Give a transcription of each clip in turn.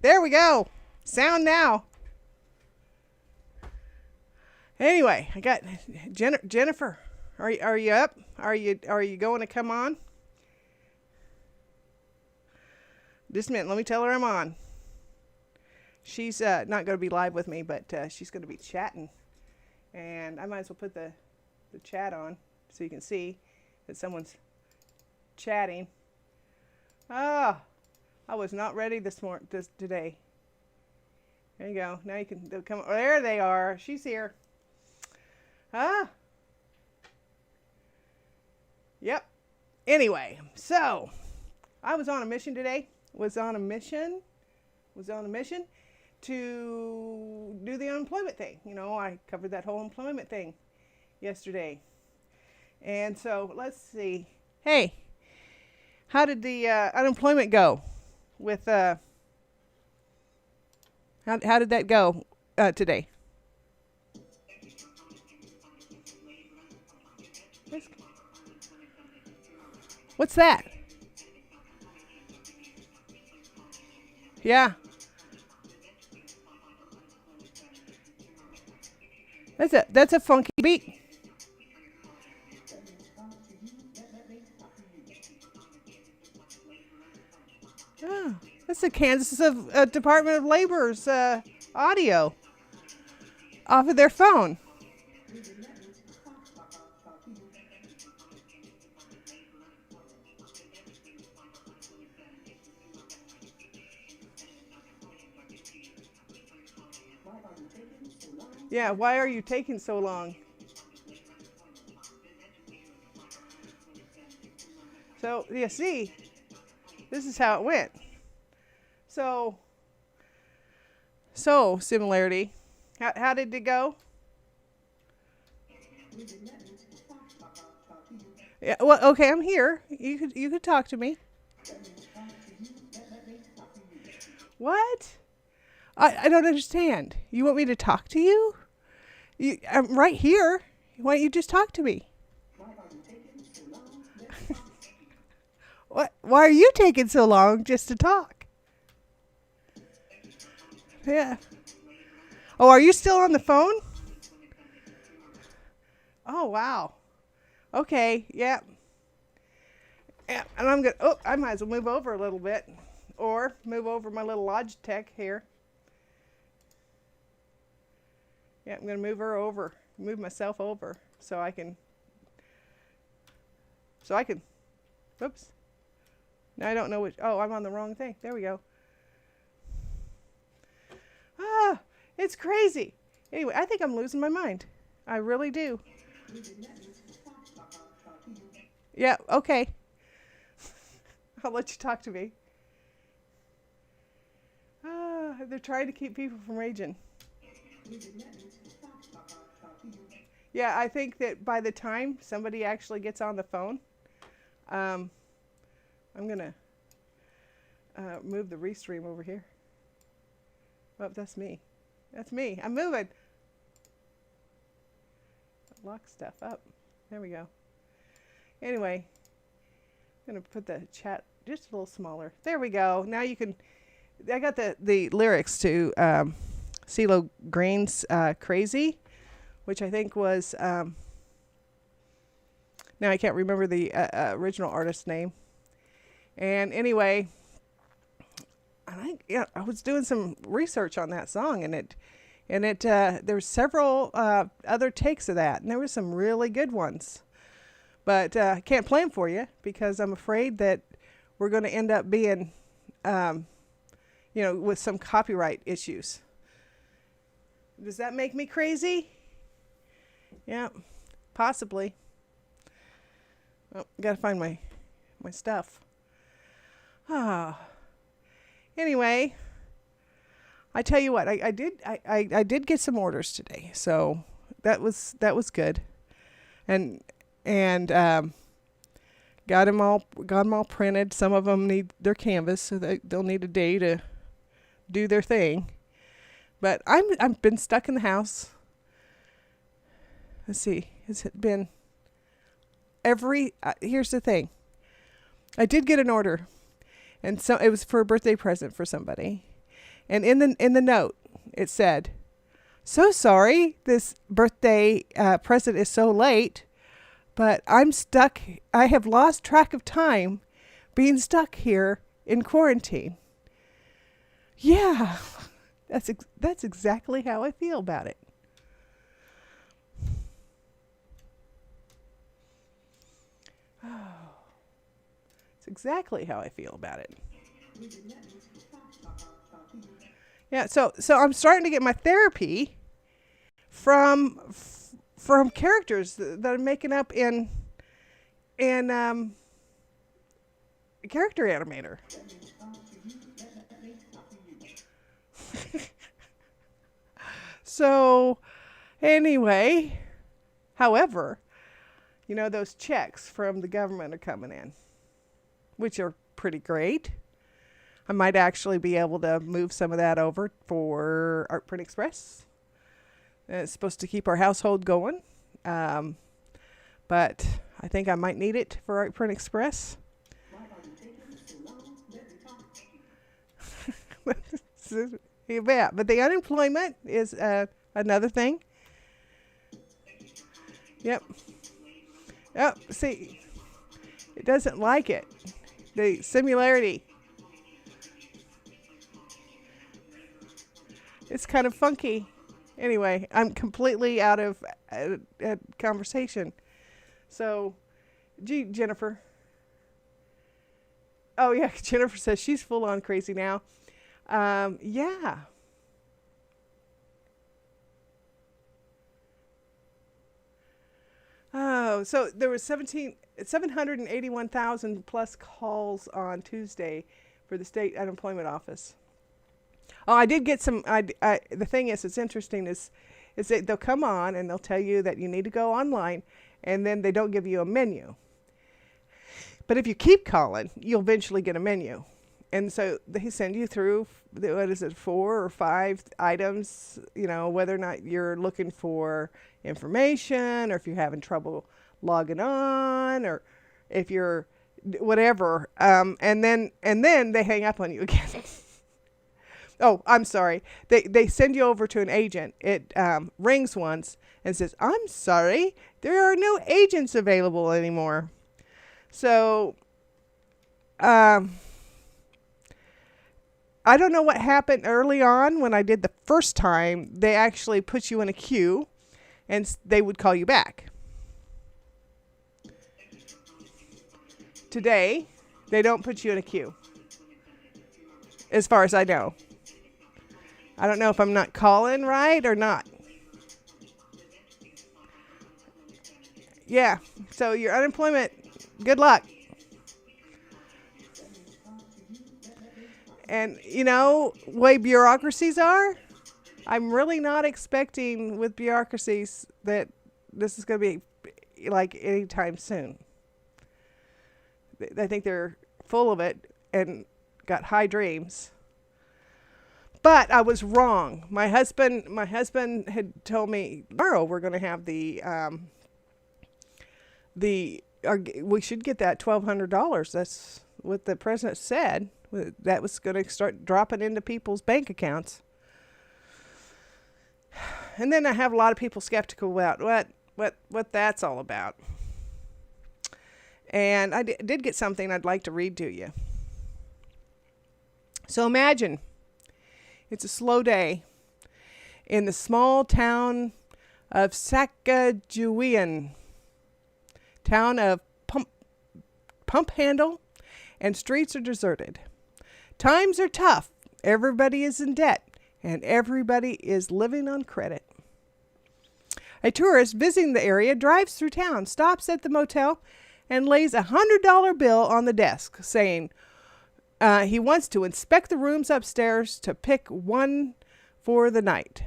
There we go. Sound now. Anyway, I got Jennifer. Are you up? Are you going to come on? Just a minute. Let me tell her I'm on. She's not going to be live with me, but she's going to be chatting. And I might as well put the chat on so you can see that someone's chatting. Ah, I was not ready today. There you go. Now you can they'll come. Oh, there they are. She's here. Ah. Yep. Anyway, so I was on a mission today. Was on a mission to do the unemployment thing. You know, I covered that whole employment thing yesterday. And so let's see. Hey, how did the unemployment go? With how did that go today? What's that? Yeah. That's a funky beat. Oh, that's the Kansas Department of Labor's audio off of their phone. Yeah, why are you taking so long? So, you see, this is how it went. So similarity. How did it go? Yeah, well, okay, I'm here. You could talk to me. What? I don't understand. You want me to talk to you? I'm right here. Why don't you just talk to me? What? Why are you taking so long just to talk? Yeah. Oh, are you still on the phone? Oh, wow. Okay, yeah. Yeah, and I might as well move over a little bit. Or move over my little Logitech here. Yeah, I'm going to move myself over so I can, whoops. Now I don't know I'm on the wrong thing. There we go. Ah, it's crazy. Anyway, I think I'm losing my mind. I really do. Yeah, okay. I'll let you talk to me. They're trying to keep people from raging. Yeah, I think that by the time somebody actually gets on the phone, I'm going to move the restream over here. Oh, that's me. That's me. I'm moving. Lock stuff up. There we go. Anyway, I'm going to put the chat just a little smaller. There we go. Now you can... I got the lyrics to CeeLo Green's Crazy, which I think was... now I can't remember the original artist's name. And anyway... I was doing some research on that song, and there were several other takes of that, and there were some really good ones. But I can't play them for you because I'm afraid that we're going to end up being, with some copyright issues. Does that make me crazy? Yeah, possibly. Oh, gotta find my stuff. Ah. Anyway, I tell you what, I did get some orders today, so that was good, and got them all printed. Some of them need their canvas, so they'll need a day to do their thing. But I've been stuck in the house. Let's see, has it been here's the thing. I did get an order. And so it was for a birthday present for somebody. And in the note, it said, "So sorry, this birthday present is so late, but I'm stuck. I have lost track of time being stuck here in quarantine." Yeah, that's exactly how I feel about it. It's exactly how I feel about it. Yeah, so I'm starting to get my therapy from characters that I'm making up in character animator. So anyway, however, those checks from the government are coming in, which are pretty great. I might actually be able to move some of that over for Art Print Express. It's supposed to keep our household going. But I think I might need it for Art Print Express. Yeah, but the unemployment is another thing. Yep. Oh, see, it doesn't like it. The similarity. It's kind of funky. Anyway, I'm completely out of conversation. So, gee, Jennifer. Oh, yeah, Jennifer says she's full on crazy now. Yeah. Oh, so there was 781,000 plus calls on Tuesday for the state unemployment office. Oh, I did get some. The thing is, it's interesting is that they'll come on and they'll tell you that you need to go online, and then they don't give you a menu. But if you keep calling, you'll eventually get a menu. And so they send you through, 4 or 5 items, whether or not you're looking for information or if you're having trouble logging on or if you're whatever. And then they hang up on you again. Oh, I'm sorry. They send you over to an agent. It rings once and says, "I'm sorry, there are no agents available anymore." So, I don't know what happened early on when I did the first time. They actually put you in a queue and they would call you back. Today, they don't put you in a queue, as far as I know. I don't know if I'm not calling right or not. Yeah, so your unemployment, good luck. And, way bureaucracies are, I'm really not expecting with bureaucracies that this is going to be like anytime soon. I think they're full of it and got high dreams. But I was wrong. My husband had told me tomorrow we're going to have we should get that $1,200. That's what the president said. That was going to start dropping into people's bank accounts. And then I have a lot of people skeptical about what that's all about. And I did get something I'd like to read to you. So imagine it's a slow day in the small town of Sacagawea, town of pump handle, and streets are deserted. Times are tough. Everybody is in debt, and everybody is living on credit. A tourist visiting the area drives through town, stops at the motel, and lays a $100 bill on the desk, saying he wants to inspect the rooms upstairs to pick one for the night.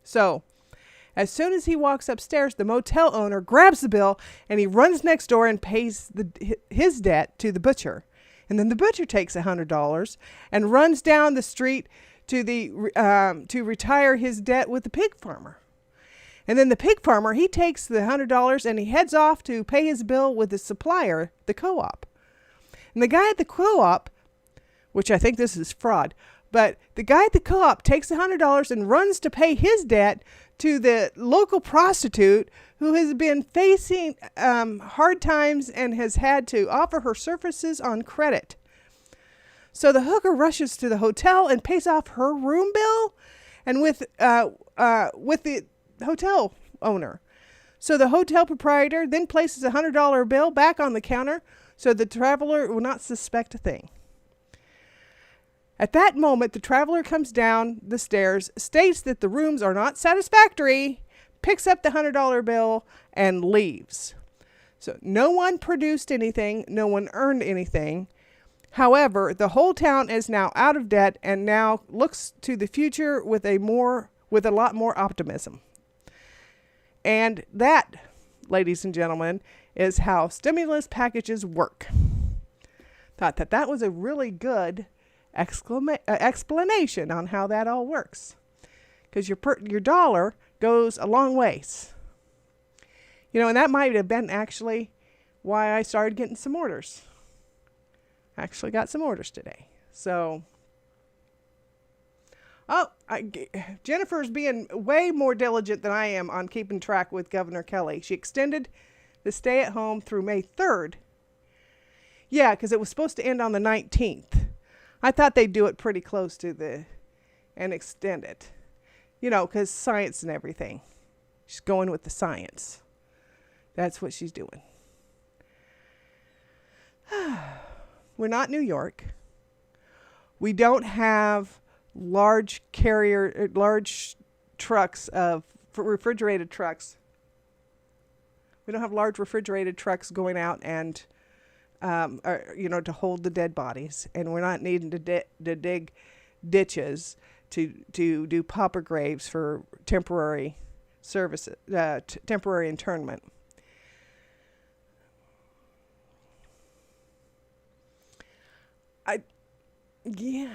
So, as soon as he walks upstairs, the motel owner grabs the bill and he runs next door and pays his debt to the butcher. And then the butcher takes $100 and runs down the street to retire his debt with the pig farmer. And then the pig farmer, he takes the $100 and he heads off to pay his bill with the supplier, the co-op. And the guy at the co-op which I think this is fraud. But the guy at the co-op takes $100 and runs to pay his debt to the local prostitute who has been facing hard times and has had to offer her services on credit. So the hooker rushes to the hotel and pays off her room bill, and with the hotel owner. So the hotel proprietor then places a $100 bill back on the counter so the traveler will not suspect a thing. At that moment, the traveler comes down the stairs, states that the rooms are not satisfactory, picks up the $100 bill, and leaves. So no one produced anything, no one earned anything. However, the whole town is now out of debt and now looks to the future with a lot more optimism. And that, ladies and gentlemen, is how stimulus packages work. Thought that was a really good explanation on how that all works, because your dollar goes a long ways. And that might have been actually why I started getting some orders. I actually got some orders today. So, Jennifer's being way more diligent than I am on keeping track with Governor Kelly. She extended the stay-at-home through May 3rd. Yeah, because it was supposed to end on the 19th. I thought they'd do it pretty close to and extend it. Because science and everything. She's going with the science. That's what she's doing. We're not New York. We don't have large trucks refrigerated trucks. We don't have large refrigerated trucks going out and to hold the dead bodies, and we're not needing to dig ditches to do pauper graves for temporary services, temporary internment. A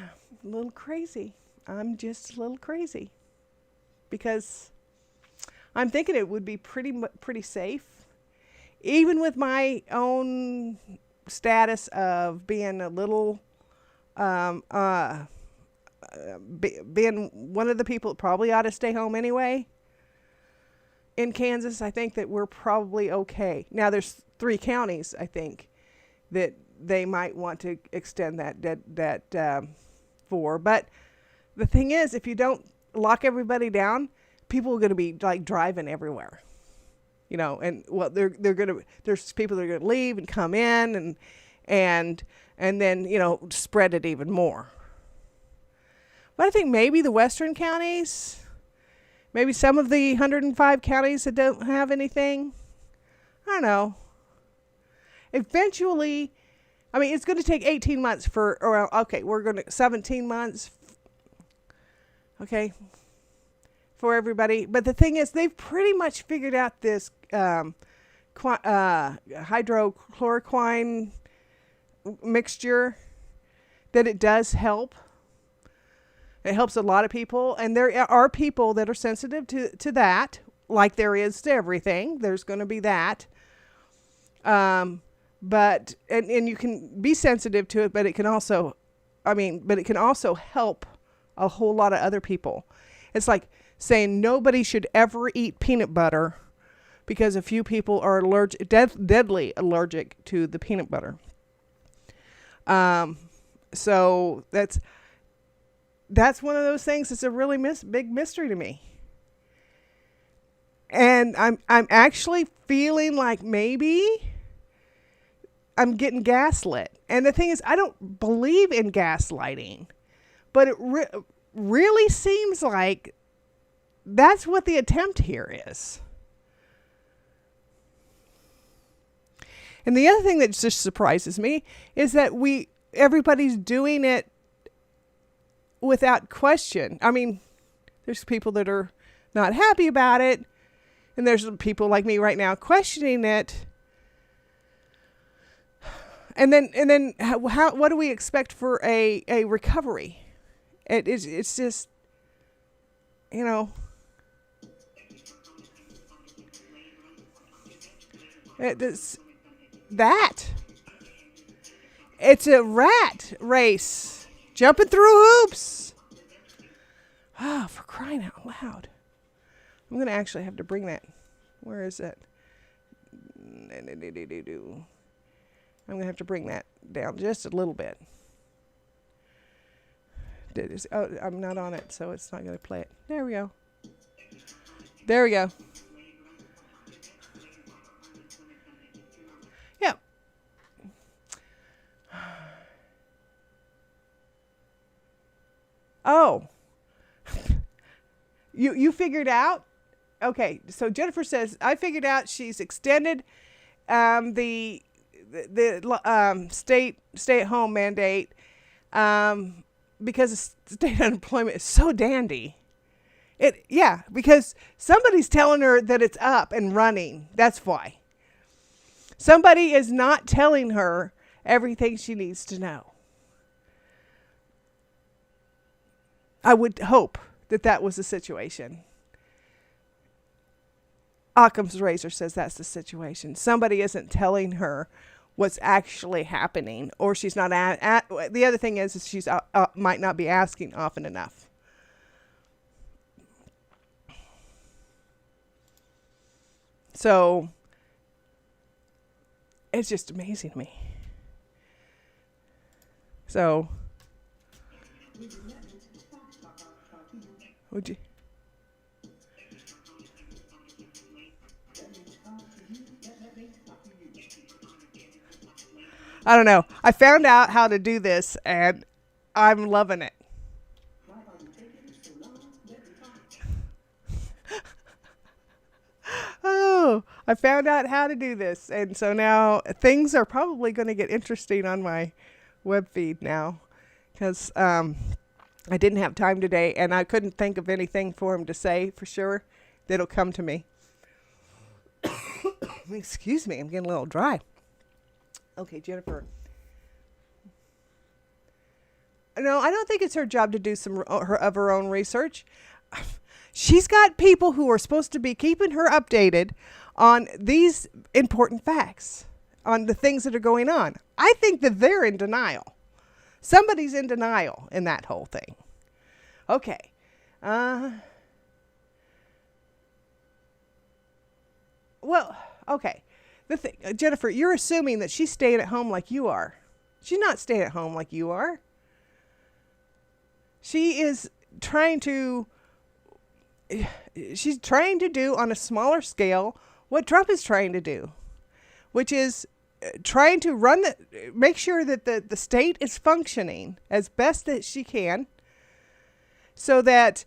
little crazy. I'm just a little crazy because I'm thinking it would be pretty safe, even with my own status of being a little, being one of the people that probably ought to stay home anyway. In Kansas, I think that we're probably okay. Now, there's 3 counties, I think, that they might want to extend that for. But the thing is, if you don't lock everybody down, people are going to be like driving everywhere. And there's people that are going to leave and come in and then, spread it even more. But I think maybe the western counties, maybe some of the 105 counties that don't have anything, I don't know. Eventually, it's going to take 18 months we're going to 17 months, for everybody. But the thing is, they've pretty much figured out this hydrochloroquine mixture, that it does help. It helps a lot of people, and there are people that are sensitive to that, like there is to everything. There's going to be that. But you can be sensitive to it, but it can also, help a whole lot of other people. It's like saying nobody should ever eat peanut butter because a few people are deadly allergic to the peanut butter. So that's one of those things that's a really big mystery to me. And I'm actually feeling like maybe I'm getting gaslit. And the thing is, I don't believe in gaslighting, but it really seems like that's what the attempt here is. And the other thing that just surprises me is that everybody's doing it without question. There's people that are not happy about it, and there's people like me right now questioning it. And then what do we expect for a recovery? It's just, it's a rat race. Jumping through hoops. Ah, for crying out loud. I'm going to actually have to bring that. Where is it? I'm going to have to bring that down just a little bit. Oh, I'm not on it, so it's not going to play it. There we go. There we go. Yeah. Oh. You figured out? Okay, so Jennifer says, I figured out she's extended the stay-at-home mandate because state unemployment is so dandy. Because somebody's telling her that it's up and running. That's why. Somebody is not telling her everything she needs to know. I would hope that was the situation. Occam's razor says that's the situation. Somebody isn't telling her what's actually happening, or she's not the other thing is she's might not be asking often enough. So it's just amazing to me. So would you? I don't know. I found out how to do this, and I'm loving it. Oh, I found out how to do this, and so now things are probably going to get interesting on my web feed now, because I didn't have time today, and I couldn't think of anything for him to say for sure that'll come to me. Excuse me, I'm getting a little dry. Okay, Jennifer. No, I don't think it's her job to do some of her own research. She's got people who are supposed to be keeping her updated on these important facts, on the things that are going on. I think that they're in denial. Somebody's in denial in that whole thing. Okay. Well, okay. The thing, Jennifer, you're assuming that she's staying at home like you are. She's not staying at home like you are. She's trying to do on a smaller scale what Trump is trying to do, which is trying to make sure that the state is functioning as best that she can, so that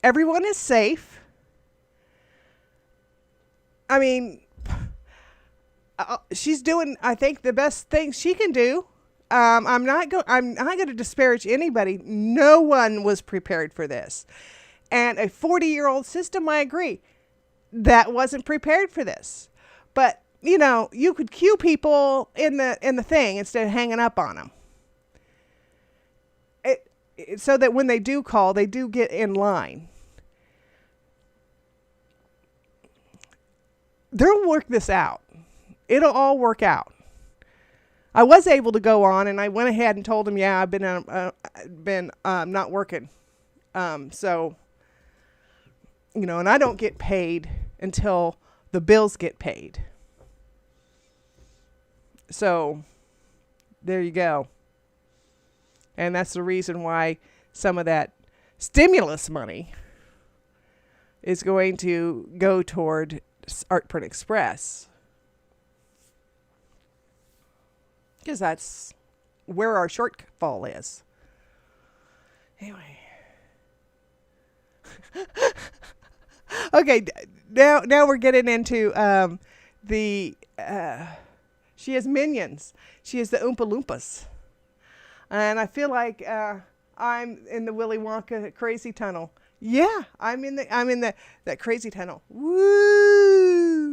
everyone is safe. I mean, she's doing, I think, the best thing she can do. I'm not going to disparage anybody. No one was prepared for this. And a 40-year-old system, I agree, that wasn't prepared for this. But, you could cue people in the thing instead of hanging up on them. So that when they do call, they do get in line. They'll work this out. It'll all work out. I was able to go on, and I went ahead and told him, yeah, I've been not working. So, and I don't get paid until the bills get paid. So, there you go. And that's the reason why some of that stimulus money is going to go toward Art Print Express. Because that's where our shortfall is. Anyway. Okay, now we're getting into she has minions. She has the Oompa Loompas. And I feel like I'm in the Willy Wonka crazy tunnel. Yeah, I'm in that crazy tunnel. Woo!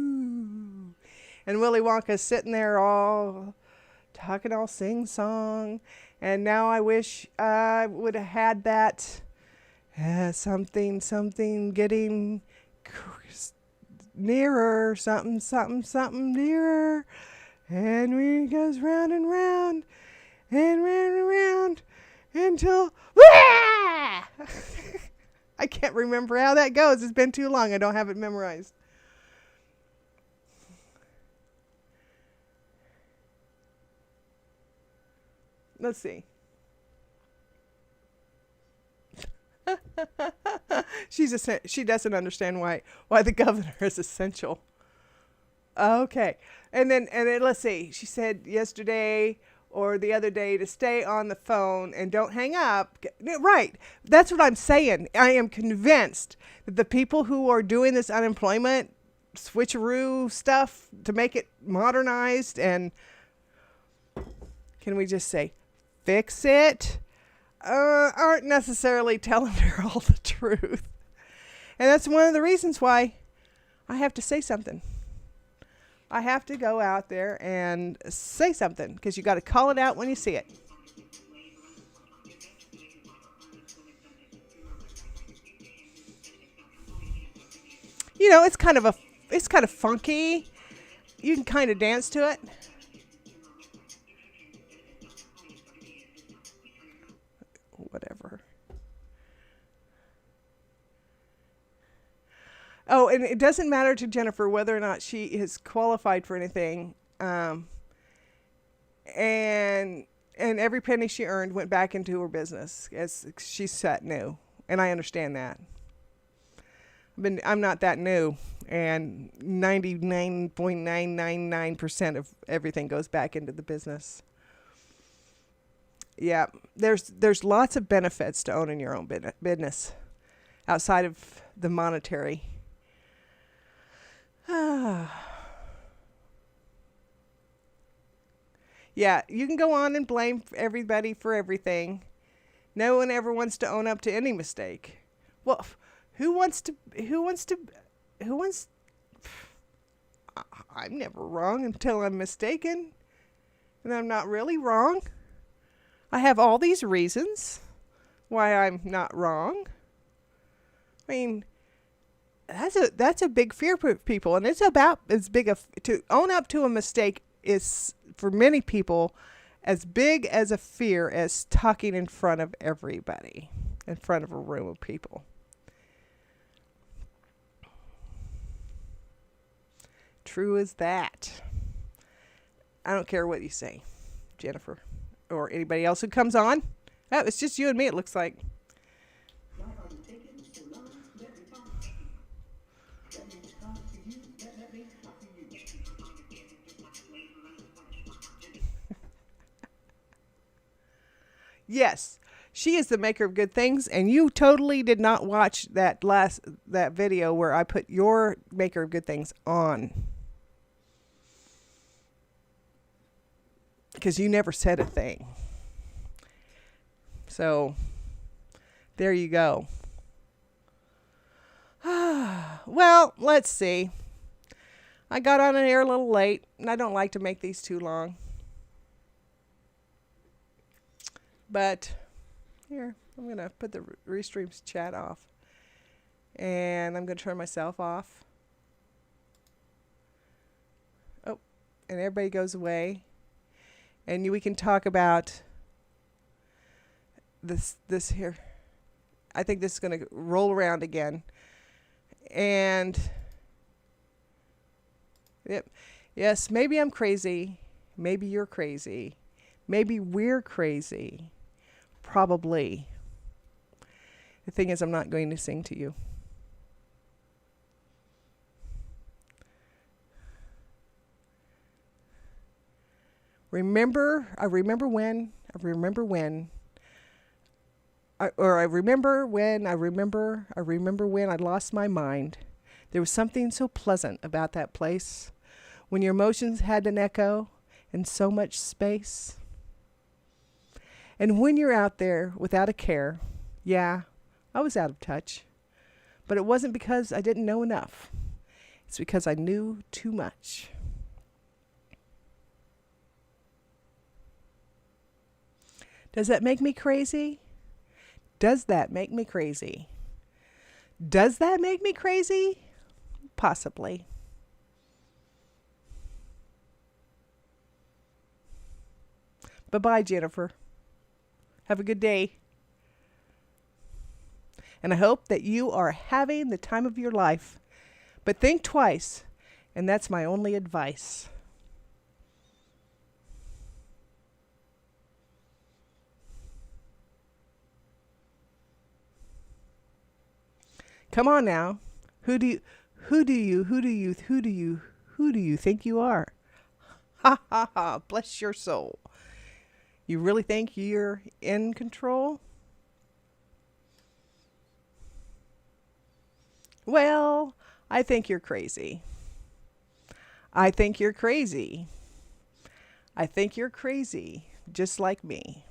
And Willy Wonka's sitting there all talking all sing-song. And now I wish I would have had that something getting nearer, something nearer. And we goes round and round and round and round until I can't remember how that goes. It's been too long. I don't have it memorized. Let's see. She doesn't understand why the governor is essential. Okay. And then let's see. She said yesterday or the other day to stay on the phone and don't hang up. Right. That's what I'm saying. I am convinced that the people who are doing this unemployment switcheroo stuff to make it modernized and can we just say fix it? Aren't necessarily telling her all the truth. And that's one of the reasons why I have to say something. I have to go out there and say something because you got to call it out when you see it. You know, it's kind of funky. You can kind of dance to it. Whatever. Oh, and it doesn't matter to Jennifer whether or not she is qualified for anything. And every penny she earned went back into her business as she's set new. And I understand that. I'm not that new. And 99.999% of everything goes back into the business. Yeah, there's lots of benefits to owning your own business outside of the monetary. Yeah, you can go on and blame everybody for everything. No one ever wants to own up to any mistake. Well, who wants I'm never wrong until I'm mistaken. And I'm not really wrong. I have all these reasons why I'm not wrong. I mean, that's a big fear for people, and it's about as big to own up to a mistake is for many people as big as a fear as talking in front of everybody, in front of a room of people. True as that. I don't care what you say, Jennifer. Or anybody else who comes on. Oh, it's just you and me, it looks like. Yes, she is the maker of good things, and you totally did not watch that video where I put your maker of good things on. Because you never said a thing. So, there you go. Well, let's see. I got on an air a little late, and I don't like to make these too long. But, here, I'm going to put the Restreams chat off. And I'm going to turn myself off. Oh, and everybody goes away. And we can talk about this here. I think this is going to roll around again. And yep. Yes, maybe I'm crazy. Maybe you're crazy. Maybe we're crazy. Probably. The thing is, I'm not going to sing to you. I remember when I lost my mind. There was something so pleasant about that place when your emotions had an echo and so much space. And when you're out there without a care, yeah, I was out of touch. But it wasn't because I didn't know enough. It's because I knew too much. Does that make me crazy? Does that make me crazy? Does that make me crazy? Possibly. Bye-bye, Jennifer. Have a good day. And I hope that you are having the time of your life. But think twice, and that's my only advice. Come on now. Who do you think you are? Ha ha ha. Bless your soul. You really think you're in control? Well, I think you're crazy. I think you're crazy. I think you're crazy, just like me.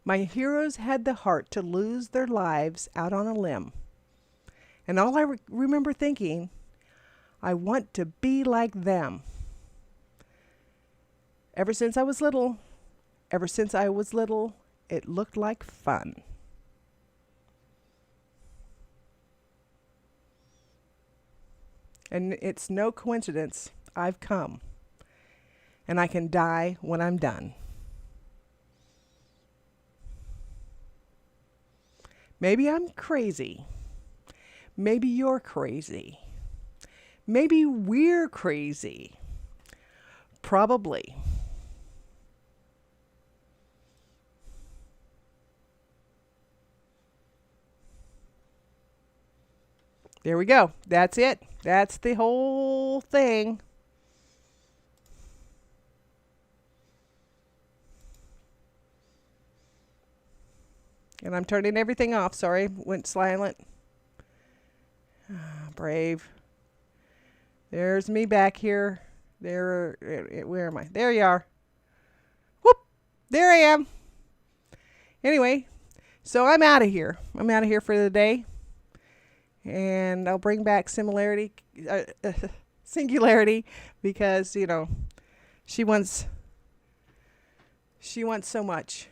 My heroes had the heart to lose their lives out on a limb. And all I remember thinking, I want to be like them. Ever since I was little, it looked like fun. And it's no coincidence I've come. And I can die when I'm done. Maybe I'm crazy. Maybe you're crazy. Maybe we're crazy. Probably. There we go. That's it. That's the whole thing. And I'm turning everything off. Sorry, went silent. Brave. There's me back here. There, where am I? There you are. Whoop! There I am. Anyway, so I'm out of here. I'm out of here for the day. And I'll bring back singularity, because, you know, she wants so much.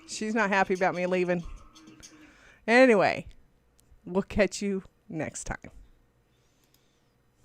She's not happy about me leaving. Anyway, we'll catch you next time.